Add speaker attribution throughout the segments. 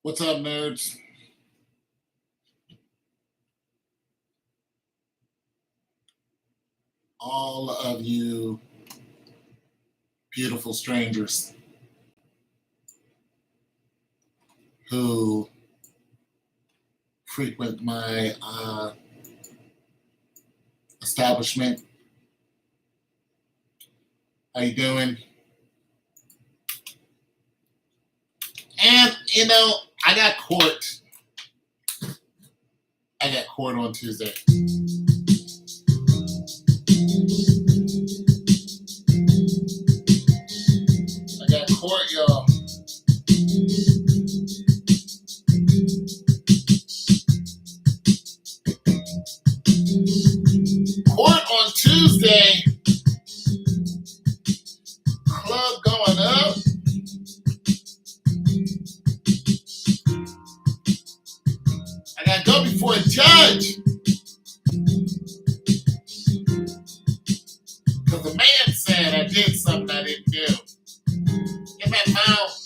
Speaker 1: What's up, nerds? All of you beautiful strangers who frequent my establishment. How you doing? And, I got court. On Tuesday. I got court, y'all. Court on Tuesday. Club going up. I gotta go before a judge. Because the man said I did something I didn't do. In my mouth.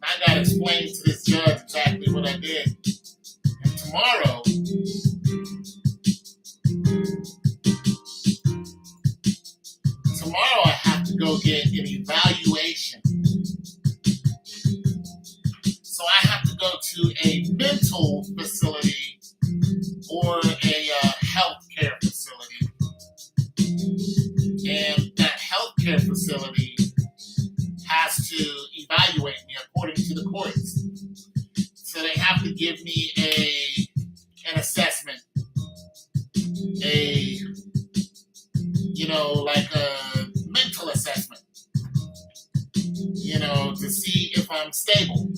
Speaker 1: I gotta explain to this judge exactly what I did. And tomorrow, I have to go get an evaluation. So I have to go to a mental facility or a healthcare facility. And that healthcare facility has to evaluate me according to the courts. So they have to give me an assessment, like a mental assessment, to see if I'm stable.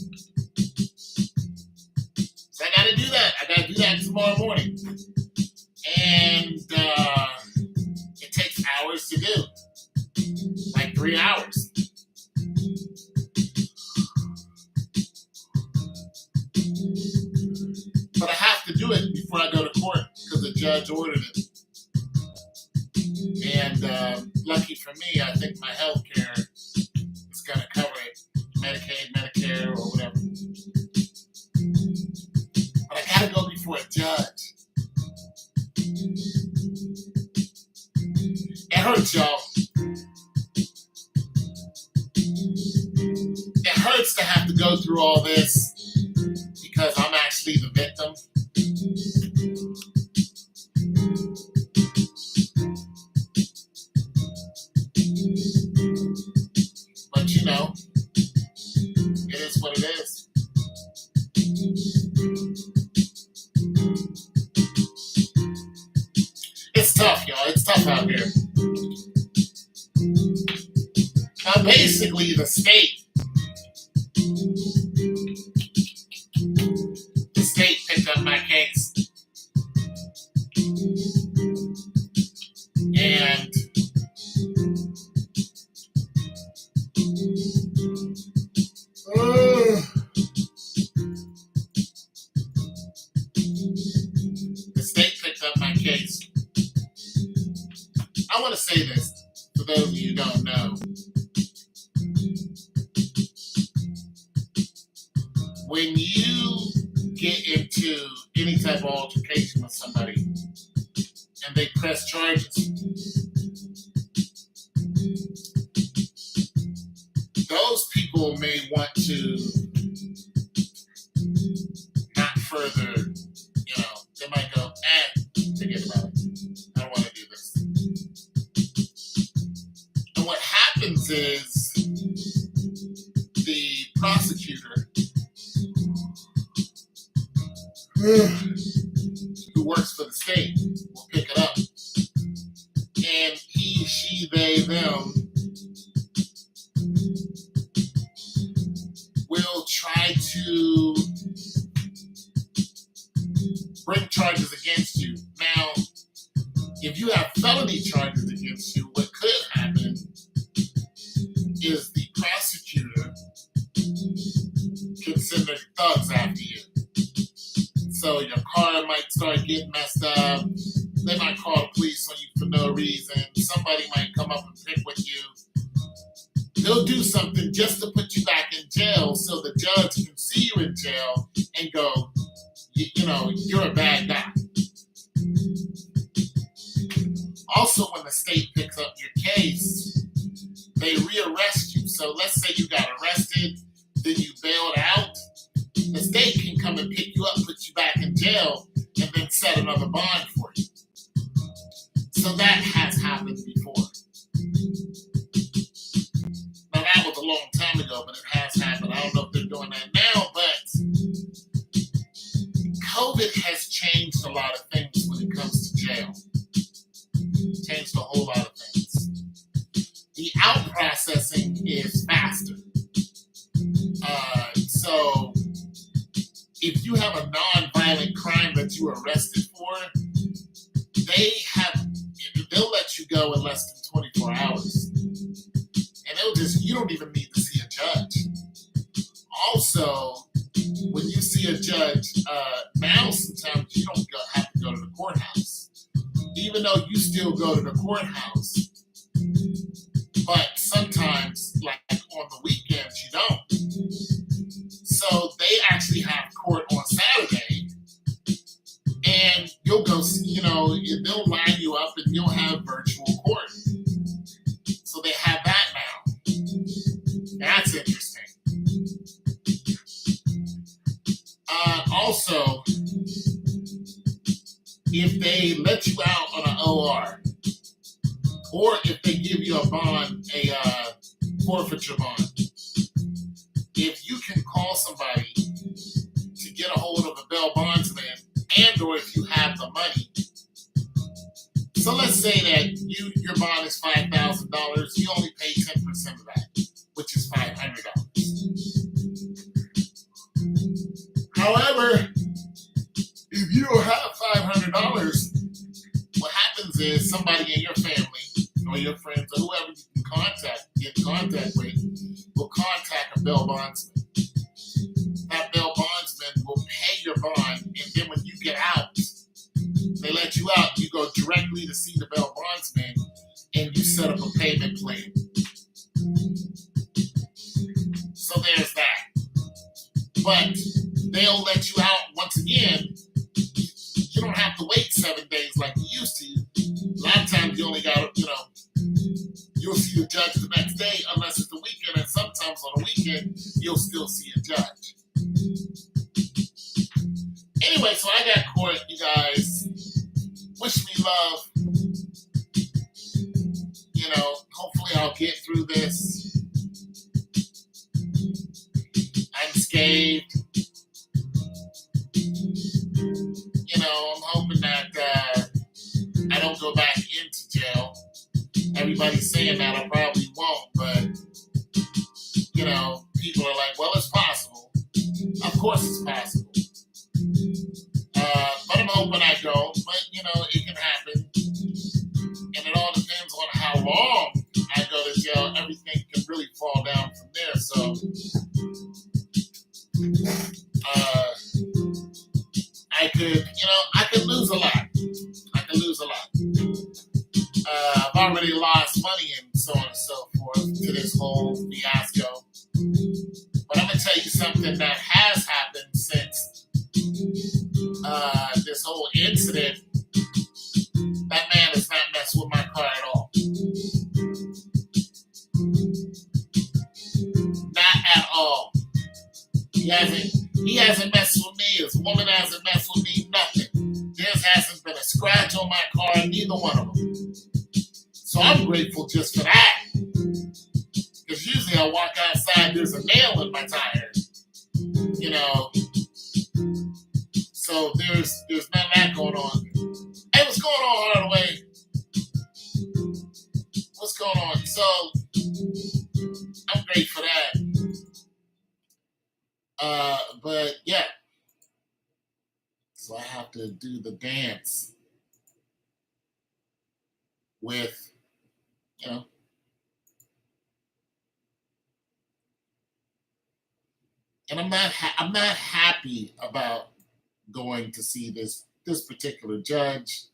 Speaker 1: So I got to do that. I got to do that tomorrow morning. And it takes hours to do, like 3 hours. But I have to do it before I go to court because the judge ordered it. And lucky for me, I think my health care is going to cover it. Medicaid, Medicare, or whatever. But I got to go before a judge. It hurts, y'all. It hurts to have to go through all this because I'm actually the victim. But it is what it is. It's tough, y'all. It's tough out here. Now, basically, the state picked up my case. And the state picked up my case. I want to say this for those of you who don't know. When you get into any type of altercation with somebody and they press charges, those people may want to not further, they might go, forget about it. I don't want to do this. And what happens is the prosecutor who works for the state will pick it up. And he, she, they, them will try to bring charges against you. Now, if you have felony charges against you, what could happen is the prosecutor can send their thugs after you. So your car might start getting messed up. They might call the police on you for no reason. Somebody might come up and pick with you. they'll do something just to put you back in jail so the judge can see you in jail and go, you're a bad guy. Also, when the state picks up your case, they rearrest you. So let's say you got arrested, then you bailed out. The state can come and pick you up, put you back in jail, and then set another bond for you. So that has happened before. Now that was a long time ago, but it has happened. I don't know if they're doing that now, but COVID has changed a lot of things when it comes to jail. Changed a whole lot of things. The out processing is faster. So if you have a non-violent crime that you were arrested for, they'll let you go in less than 24 hours. And you don't even need to see a judge. Also, when you see a judge, now sometimes you don't have to go to the courthouse. Even though you still go to the courthouse, but sometimes, like on the weekends, you don't. So they actually have court on Saturday, and you'll go, they'll line you up and you'll have virtual court. So they have that now. That's interesting. Also, if they let you out on an OR, or if they give you a bond, a forfeiture bond, if you can call somebody to get a hold of a bail bondsman, and or if you have the money. So let's say that your bond is $5,000, you only pay 10% of that, which is $500. However, if you don't have $500, what happens is somebody in your family or your friends or whoever you can get in contact with, will contact a bail bondsman. That bail bondsman will pay your bond, and then when you get out, they let you out, you go directly to see the bail bondsman, and you set up a payment plan. So there's that. But they'll let you out once again. You don't have to wait 7 days like you used to. A lot of times you only got, you'll see the judge the next day unless it's the weekend, and sometimes on the weekend you'll still see a judge. Anyway, so I got court, you guys. Wish me love. Hopefully I'll get through this unscathed. I'm hoping that I don't go back into jail. Everybody's saying that I probably won't, but, people are like, well, it's possible. Of course it's possible. But I'm hoping I don't, but, it can happen. And it all depends on how long I go to jail. Everything can really fall down from there, so... I could lose a lot. I've already lost money and so on and so forth to this whole fiasco. But I'm going to tell you something that has happened since this whole incident. That man has not messed with my car at all. Not at all. He hasn't messed with me. His woman hasn't messed with me. Nothing. There hasn't been a scratch on my car. Neither one of them. So I'm grateful just for that. Because usually I walk outside, there's a nail in my tire. So there's none of that going on. Hey, what's going on, Hardaway? What's going on? So I'm grateful for that. But yeah. So I have to do the dance with, and I'm not happy about going to see this particular judge,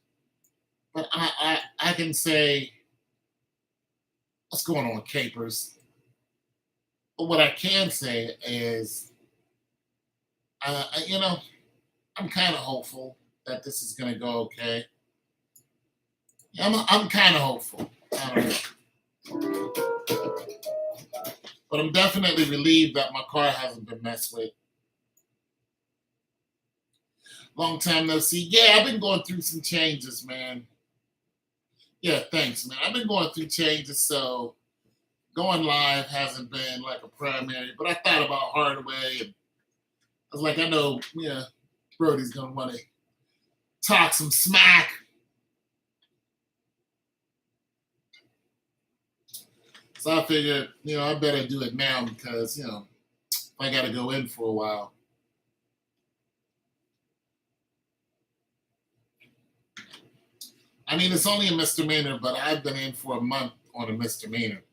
Speaker 1: but I can say, what's going on, Capers? But what I can say is, you know, I'm kind of hopeful that this is going to go okay. I'm kind of hopeful. I don't know. But I'm definitely relieved that my car hasn't been messed with. Long time no see. Yeah, I've been going through some changes, man. Yeah, thanks, man. I've been going through changes, so going live hasn't been like a primary. But I thought about Hardaway, and I was like, I know, yeah, Brody's gonna want to talk some smack. So I figured, I better do it now because, I got to go in for a while. I mean, it's only a misdemeanor, but I've been in for a month on a misdemeanor.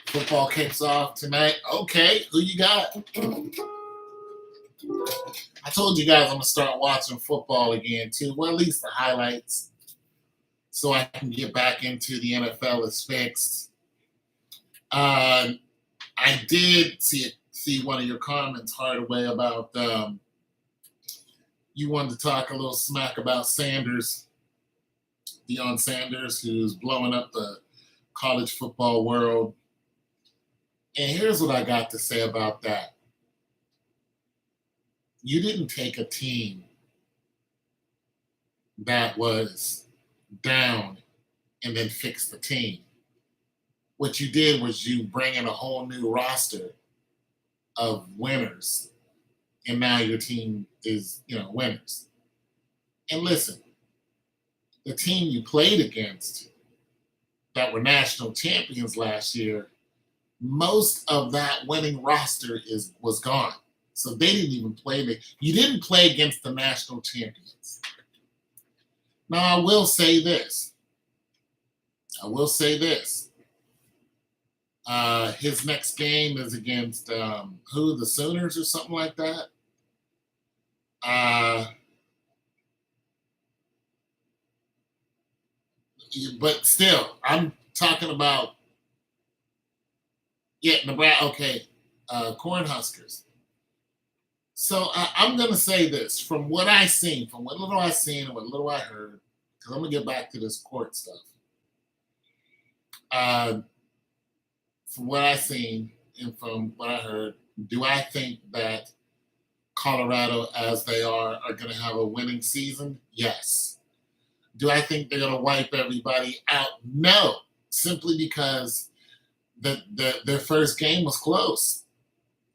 Speaker 1: Football kicks off tonight. Okay, who you got? I told you guys I'm going to start watching football again, too. Well, at least the highlights. So I can get back into the NFL as fixed. I did see one of your comments, Hardaway, about you wanted to talk a little smack about Sanders, Deion Sanders, who's blowing up the college football world. And here's what I got to say about that. You didn't take a team that was down and then fix the team. What you did was you bring in a whole new roster of winners, and now your team is, winners. And listen, the team you played against that were national champions last year, most of that winning roster was gone. So they didn't even play. You didn't play against the national champions. Now, I will say this. His next game is against who? The Sooners or something like that. But still, I'm talking about Nebraska. Okay, Cornhuskers. So I'm going to say this from what I seen, from what little I seen and what little I heard, because I'm going to get back to this court stuff. From what I seen and from what I heard, do I think that Colorado, as they are going to have a winning season? Yes. Do I think they're going to wipe everybody out? No, simply because their first game was close.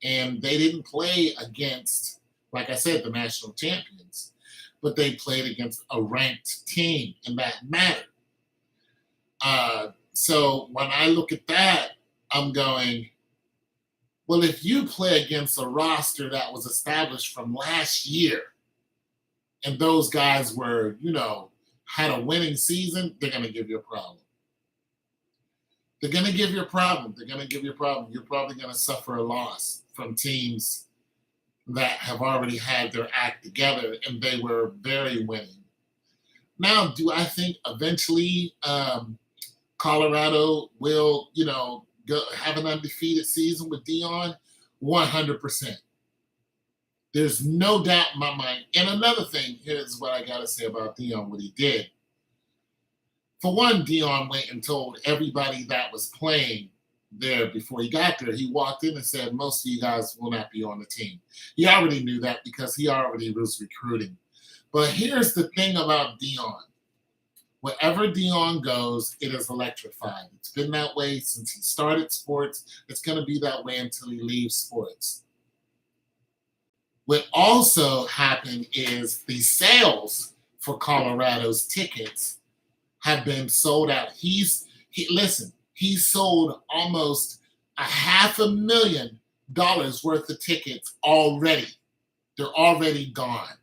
Speaker 1: And they didn't play against, like I said, the national champions, but they played against a ranked team, and that mattered. So when I look at that, I'm going, well, if you play against a roster that was established from last year, and those guys were, had a winning season, they're going to give you a problem. They're going to give you a problem. You're probably going to suffer a loss from teams that have already had their act together and they were very winning. Now, do I think eventually Colorado will, have an undefeated season with Deion? 100%. There's no doubt in my mind. And another thing, here's what I got to say about Deion, what he did. For one, Deion went and told everybody that was playing there before he got there. He walked in and said, most of you guys will not be on the team. He already knew that because he already was recruiting. But here's the thing about Deion. Wherever Deion goes, it is electrified. It's been that way since he started sports. It's going to be that way until he leaves sports. What also happened is the sales for Colorado's tickets have been sold out. He sold almost $500,000 worth of tickets already. They're already gone.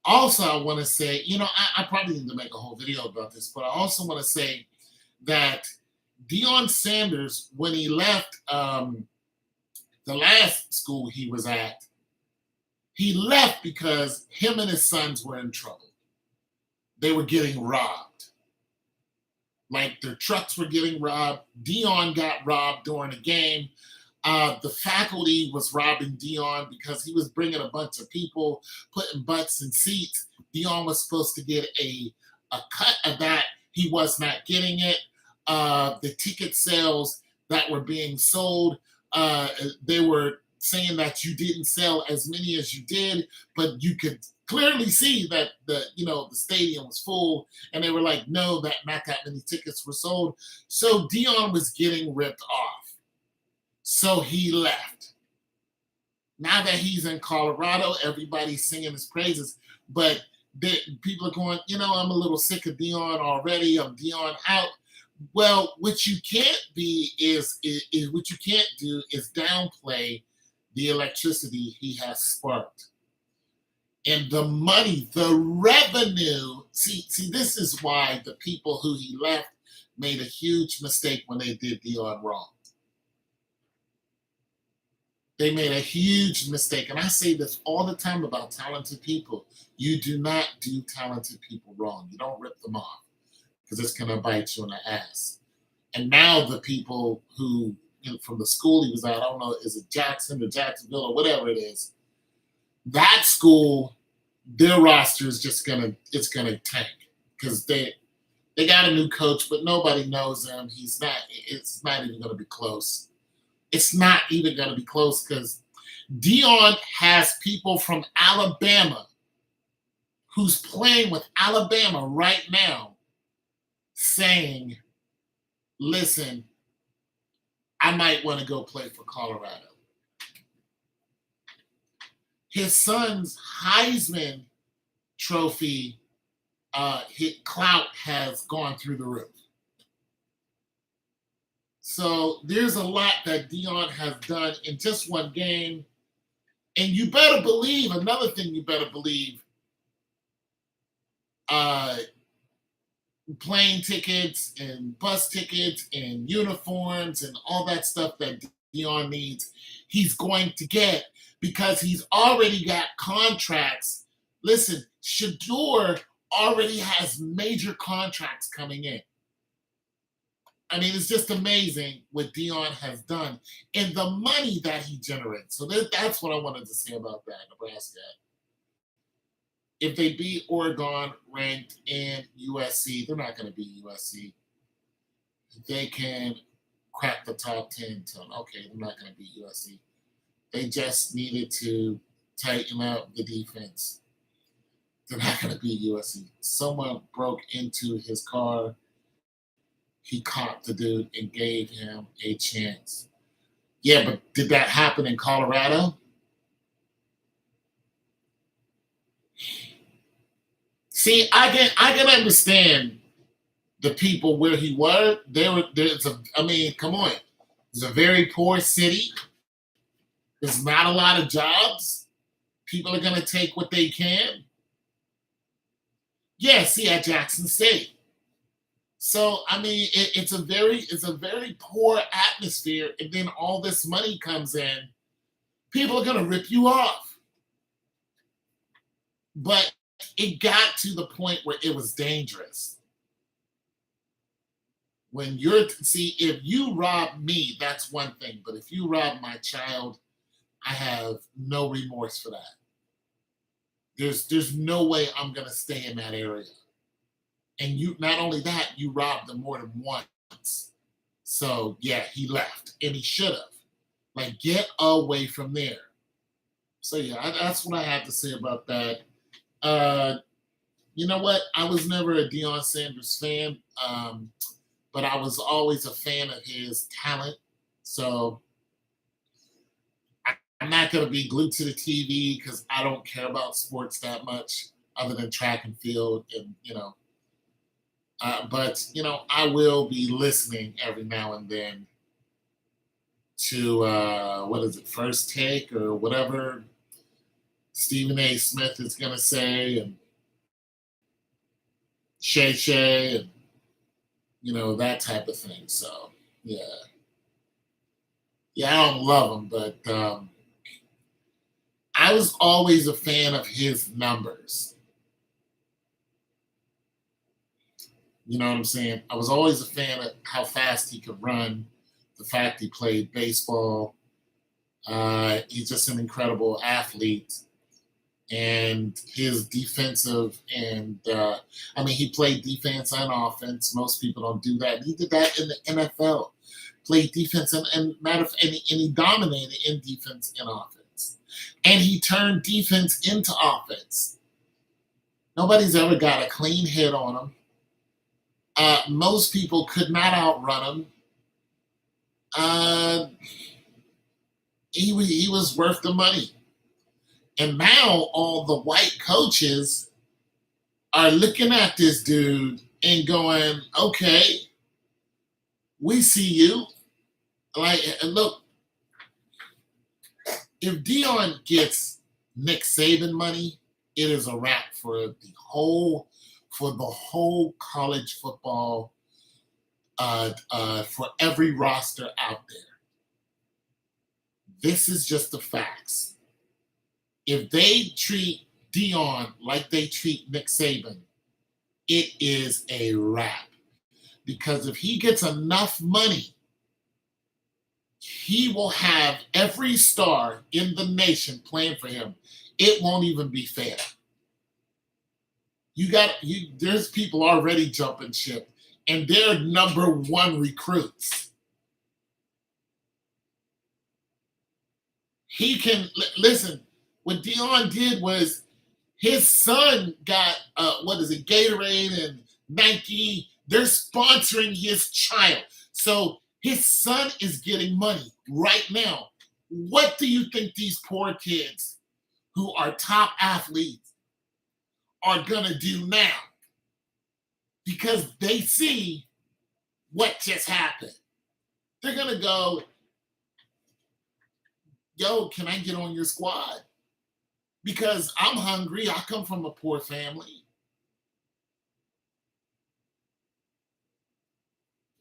Speaker 1: Also, I want to say, I probably need to make a whole video about this, but I also want to say that Deion Sanders, when he left the last school he was at, he left because him and his sons were in trouble. They were getting robbed. Like their trucks were getting robbed. Dion got robbed during a game. The faculty was robbing Dion because he was bringing a bunch of people, putting butts in seats. Dion was supposed to get a cut of that. He was not getting it. The ticket sales that were being sold, they were saying that you didn't sell as many as you did, but you could clearly see that the stadium was full, and they were like, no, that not that many tickets were sold. So Dion was getting ripped off. So he left. Now that he's in Colorado, everybody's singing his praises, but people are going, I'm a little sick of Dion already. I'm Dion out. Well, what you can't be is what you can't do is downplay the electricity he has sparked. And the money, the revenue. See, this is why the people who he left made a huge mistake when they did Dion wrong. They made a huge mistake. And I say this all the time about talented people. You do not do talented people wrong. You don't rip them off because it's going to bite you in the ass. And now the people who, from the school he was at, I don't know, is it Jackson or Jacksonville or whatever it is, that school, their roster is just it's gonna tank because they got a new coach, but nobody knows him. It's not even gonna be close. It's not even gonna be close because Dion has people from Alabama who's playing with Alabama right now saying, listen, I might want to go play for Colorado. His son's Heisman Trophy hit clout has gone through the roof. So there's a lot that Dion has done in just one game. And you better believe, another thing you better believe, plane tickets and bus tickets and uniforms and all that stuff that Dion needs, he's going to get because he's already got contracts. Listen, Shedeur already has major contracts coming in. I mean, it's just amazing what Dion has done and the money that he generates. So that's what I wanted to say about that, Nebraska. If they beat Oregon ranked in USC, they're not going to beat USC. They can crack the top 10. Okay, they're not going to beat USC. They just needed to tighten up the defense. They're not going to beat USC. Someone broke into his car. He caught the dude and gave him a chance. Yeah, but did that happen in Colorado? See, I can understand the people where he were. Come on. It's a very poor city. There's not a lot of jobs. People are gonna take what they can. Yeah, see at Jackson State. So I mean, it's a very poor atmosphere, and then all this money comes in. People are gonna rip you off. But it got to the point where it was dangerous. If you rob me, that's one thing. But if you rob my child, I have no remorse for that. There's no way I'm gonna stay in that area. And you not only that, you robbed them more than once. So yeah, he left. And he should have. Like, get away from there. So yeah, that's what I have to say about that. You know what? I was never a Deion Sanders fan, but I was always a fan of his talent. So I'm not going to be glued to the TV because I don't care about sports that much other than track and field. And, but, I will be listening every now and then to, what is it, First Take or whatever Stephen A. Smith is going to say, and Shay, and, that type of thing. So, yeah. Yeah, I don't love him, but I was always a fan of his numbers. You know what I'm saying? I was always a fan of how fast he could run, the fact he played baseball. He's just an incredible athlete. And his defensive and I mean, he played defense and offense. Most people don't do that. He did that in the NFL. Played defense and matter of and he dominated in defense and offense. And he turned defense into offense. Nobody's ever got a clean hit on him. Most people could not outrun him. Uh, he was worth the money. And now all the white coaches are looking at this dude and going, okay, we see you. Like, and look, if Dion gets Nick Saban money, it is a wrap for the whole college football, for every roster out there. This is just the facts. If they treat Dion like they treat Nick Saban, it is a wrap. Because if he gets enough money, he will have every star in the nation playing for him. It won't even be fair. There's people already jumping ship, and they're number one recruits. He can listen. What Dion did was his son got Gatorade and Nike. They're sponsoring his child, so his son is getting money right now. What do you think these poor kids who are top athletes are gonna do now? Because they see what just happened. They're gonna go, yo, can I get on your squad? Because I'm hungry. I come from a poor family.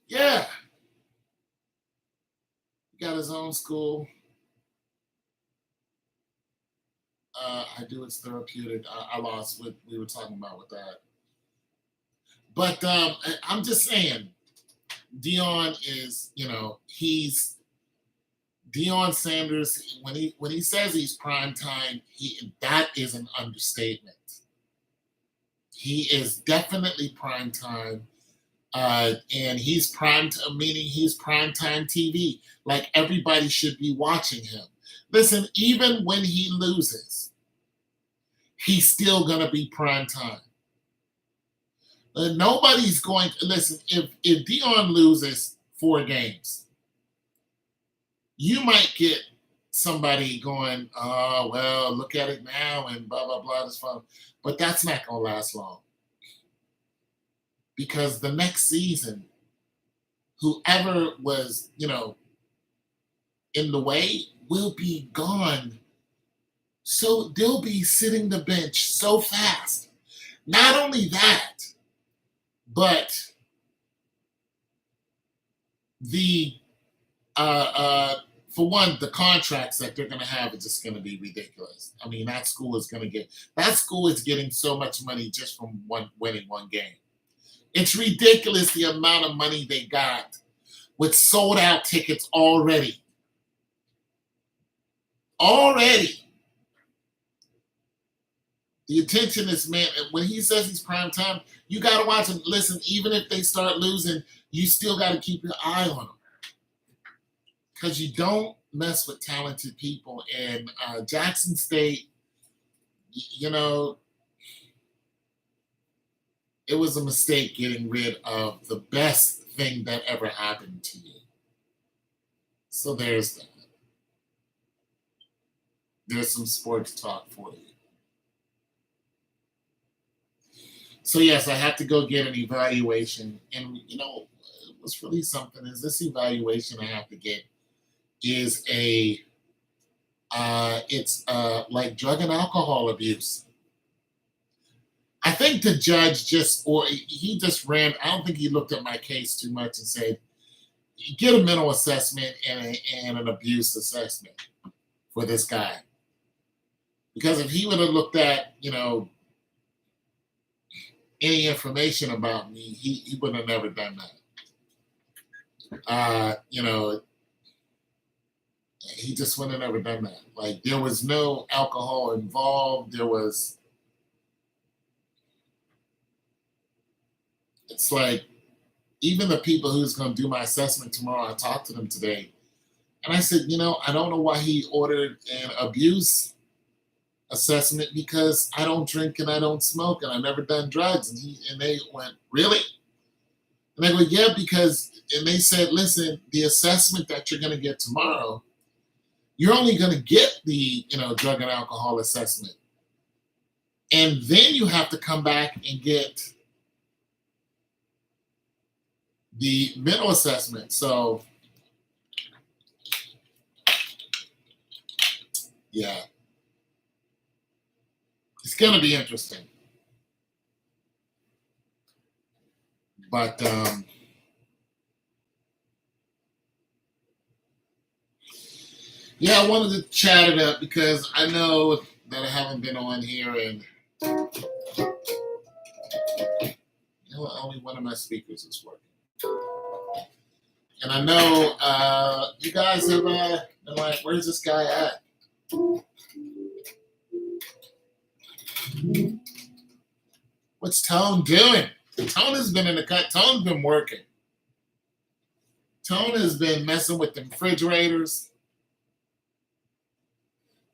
Speaker 1: Yeah. He got his own school. I do. It's therapeutic. I lost what we were talking about with that. But I'm just saying, Dion is, he's Dion Sanders. When he says he's prime time, that is an understatement. He is definitely prime time, and he's meaning he's prime time TV. Like everybody should be watching him. Listen, even when he loses, he's still gonna be prime time. Nobody's going to listen. If Dion loses 4 games, you might get somebody going, oh, well, look at it now and blah, blah, blah. That's fun. But that's not going to last long. Because the next season, whoever was, in the way will be gone. So they'll be sitting the bench so fast. Not only that, but the for one, the contracts that they're going to have is just going to be ridiculous. I mean, that school is getting so much money just from winning one game. It's ridiculous the amount of money they got with sold out tickets already. Already. The attention is, man, when he says he's prime time, you got to watch him. Listen, even if they start losing, you still got to keep your eye on them. Because you don't mess with talented people. And Jackson State, it was a mistake getting rid of the best thing that ever happened to you. So there's that. There's some sports talk for you. So yes, I have to go get an evaluation. And what's really something is this evaluation I have to get is it's like drug and alcohol abuse. I think the judge he just ran. I don't think he looked at my case too much and said, get a mental assessment and an abuse assessment for this guy. Because if he would have looked at, any information about me, he would have never done that. He just would have never done that. Like there was no alcohol involved. It's like even the people who's going to do my assessment tomorrow, I talked to them today. And I said, I don't know why he ordered an abuse assessment because I don't drink and I don't smoke and I've never done drugs. And they went, really? And I go, yeah, and they said, listen, the assessment that you're going to get tomorrow, you're only going to get the, drug and alcohol assessment. And then you have to come back and get the mental assessment. So, yeah, it's going to be interesting. But, yeah, I wanted to chat it up because I know that I haven't been on here and only one of my speakers is working. And I know you guys have been like, where's this guy at? What's Tone doing? Tone has been in the cut. Tone's been working. Tone has been messing with the refrigerators.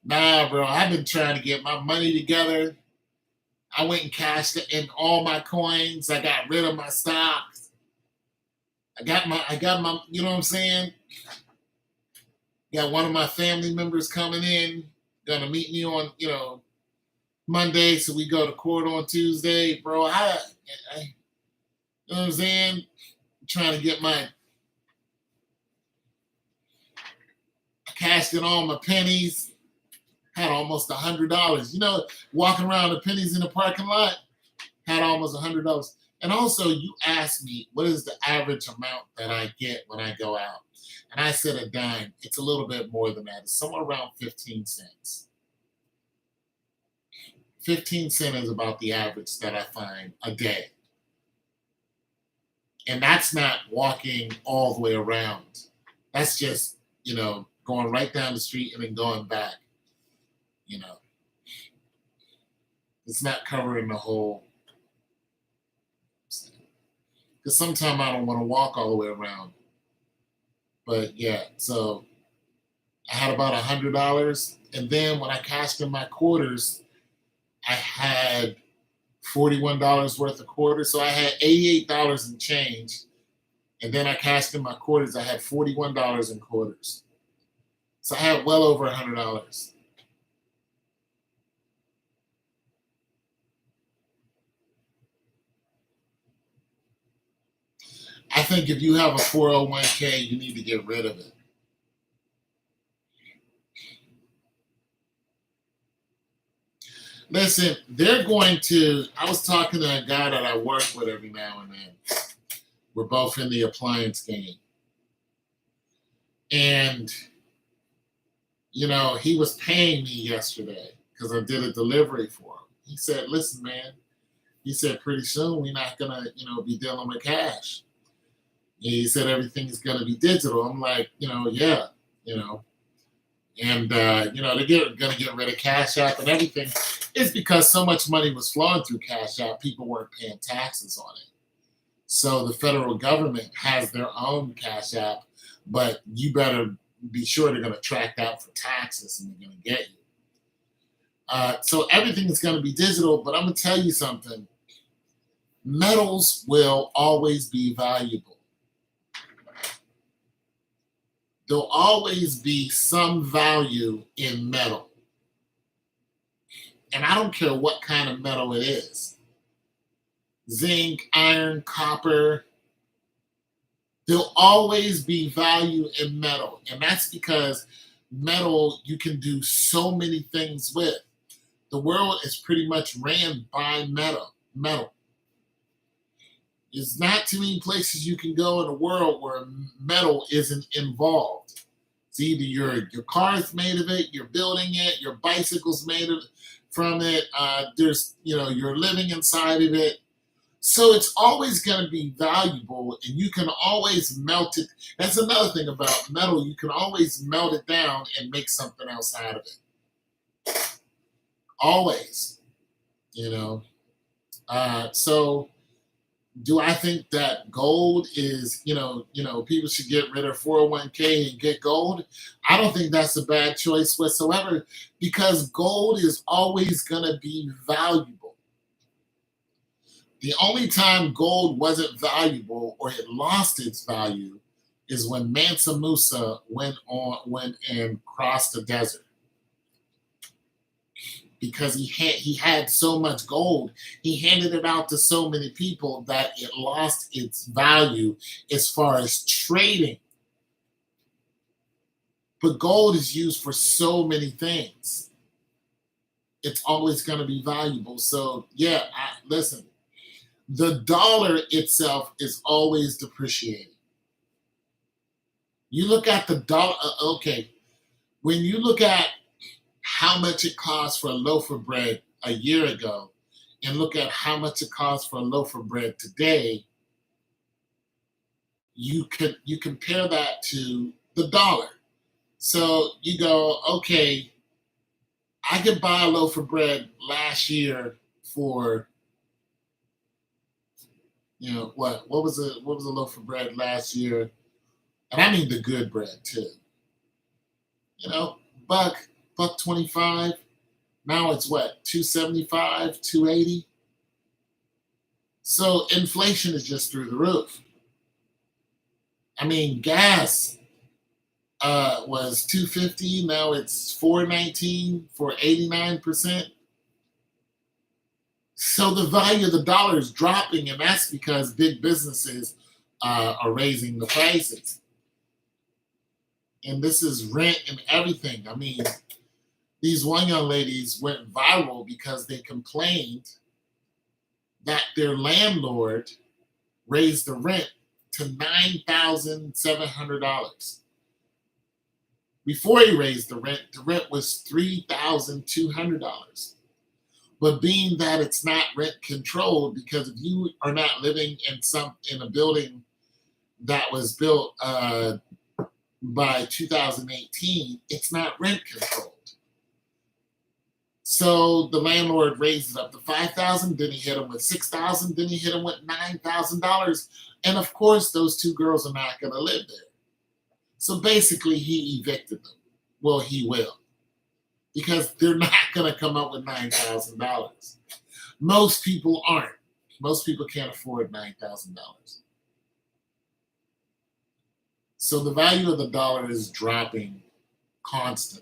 Speaker 1: Nah, bro, I've been trying to get my money together. I went and cashed in all my coins. I got rid of my stocks. I got my, you know what I'm saying? Got one of my family members coming in, gonna meet me on, Monday, so we go to court on Tuesday, bro. I you know what I'm saying? I'm trying to get I cashed in all my pennies. Had almost $100. Walking around the pennies in the parking lot, had almost $100. And also, you asked me, what is the average amount that I get when I go out? And I said a dime. It's a little bit more than that. It's somewhere around 15 cents. 15 cents is about the average that I find a day. And that's not walking all the way around. That's just, going right down the street and then going back. It's not covering the whole. Because sometimes I don't want to walk all the way around. But yeah, so I had about $100. And then when I cashed in my quarters, I had $41 worth of quarters. So I had $88 in change. And then I cashed in my quarters. I had $41 in quarters. So I had well over $100. I think if you have a 401k, you need to get rid of it. Listen, I was talking to a guy that I work with every now and then. We're both in the appliance game. And, he was paying me yesterday because I did a delivery for him. He said, listen, man, he said, pretty soon we're not going to, be dealing with cash. He said everything's going to be digital. I'm like, yeah, and, they're going to get rid of Cash App and everything. It's because so much money was flowing through Cash App, people weren't paying taxes on it. So the federal government has their own Cash App, but you better be sure they're going to track that for taxes and they're going to get you. So everything is going to be digital, but I'm going to tell you something. Metals will always be valuable. There'll always be some value in metal. And I don't care what kind of metal it is. Zinc, iron, copper. There'll always be value in metal. And that's because metal you can do so many things with. The world is pretty much ran by metal. There's not too many places you can go in the world where metal isn't involved. It's either your car's made of it, you're building it, your bicycle's made from it. You're living inside of it. So it's always going to be valuable, and you can always melt it. That's another thing about metal. You can always melt it down and make something else out of it. Always, you know. So do I think that gold is, people should get rid of 401k and get gold? I don't think that's a bad choice whatsoever, because gold is always going to be valuable. The only time gold wasn't valuable or it lost its value is when Mansa Musa went and crossed the desert, because he had so much gold. He handed it out to so many people that it lost its value as far as trading. But gold is used for so many things. It's always going to be valuable. So yeah, listen. The dollar itself is always depreciating. You look at the dollar. Okay, when you look at how much it cost for a loaf of bread a year ago, and look at how much it costs for a loaf of bread today, you compare that to the dollar. So you go, okay, I could buy a loaf of bread last year for, what was a loaf of bread last year? And I mean the good bread too. You know, buck buck 25. Now it's what, 275, 280. So inflation is just through the roof. I mean, gas was 250. Now it's 419 for 89%. So the value of the dollar is dropping, and that's because big businesses are raising the prices. And this is rent and everything. I mean, these one young ladies went viral because they complained that their landlord raised the rent to $9,700. Before he raised the rent was $3,200. But being that it's not rent controlled, because if you are not living in a building that was built by 2018, it's not rent controlled. So the landlord raised it up to $5,000. Then he hit him with $6,000. Then he hit him with $9,000. And of course, those two girls are not going to live there. So basically, he evicted them. Well, he will, because they're not going to come up with $9,000. Most people aren't. Most people can't afford $9,000. So the value of the dollar is dropping constantly.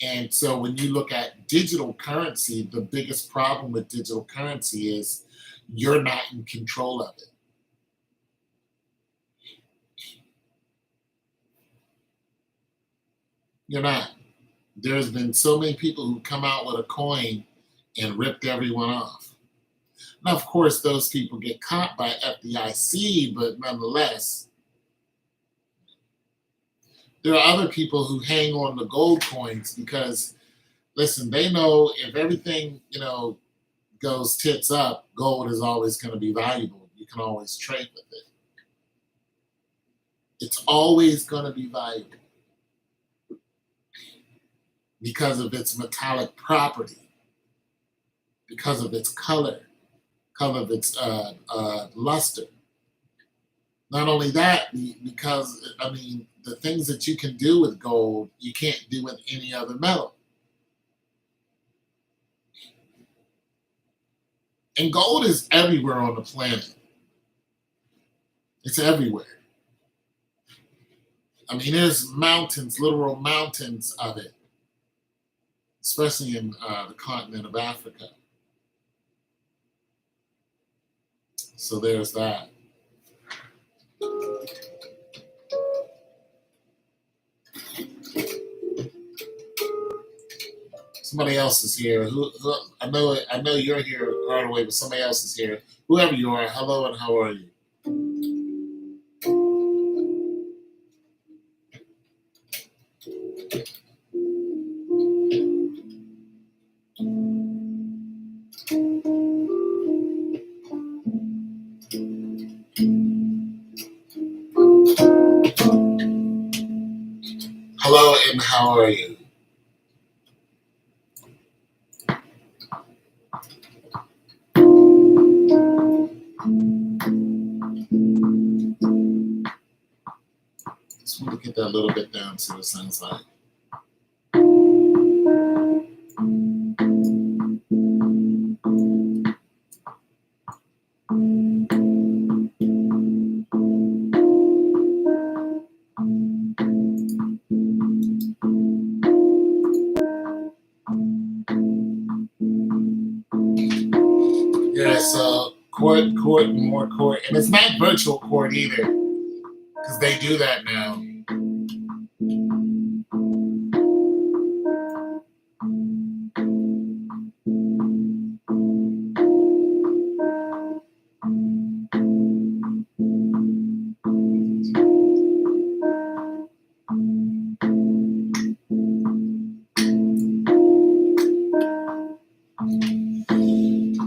Speaker 1: And so when you look at digital currency, the biggest problem with digital currency is you're not in control of it. You're not. There's been so many people who come out with a coin and ripped everyone off. Now, of course, those people get caught by FDIC, but nonetheless, there are other people who hang on to gold coins because, listen, they know if everything, goes tits up, gold is always going to be valuable. You can always trade with it. It's always going to be valuable because of its metallic property, because of its color of its luster. Not only that, because, the things that you can do with gold, you can't do with any other metal. And gold is everywhere on the planet. It's everywhere. There's mountains, literal mountains of it, especially in the continent of Africa. So there's that. Somebody else is here. Who I know you're here right away, but somebody else is here. Whoever you are, hello and how are you? Quinn. How are you? Just want to get that a little bit down to what it sounds like. Yeah, so court, more court. And it's not virtual court either, because they do that now.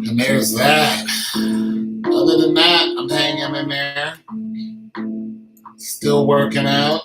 Speaker 1: And there's that. Other than that, I'm hanging in there. Still working out.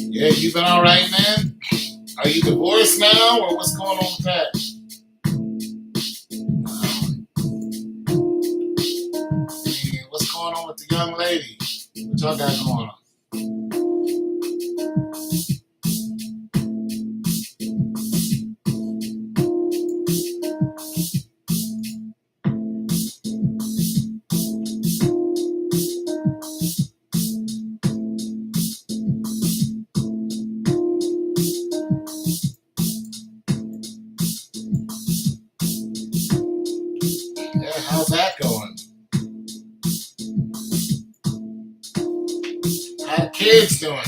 Speaker 1: Yeah, you been all right, man? Are you divorced now, or what's going on with that? What's going on with the young lady? What y'all got going on? Yeah, how's that going? How the kids doing?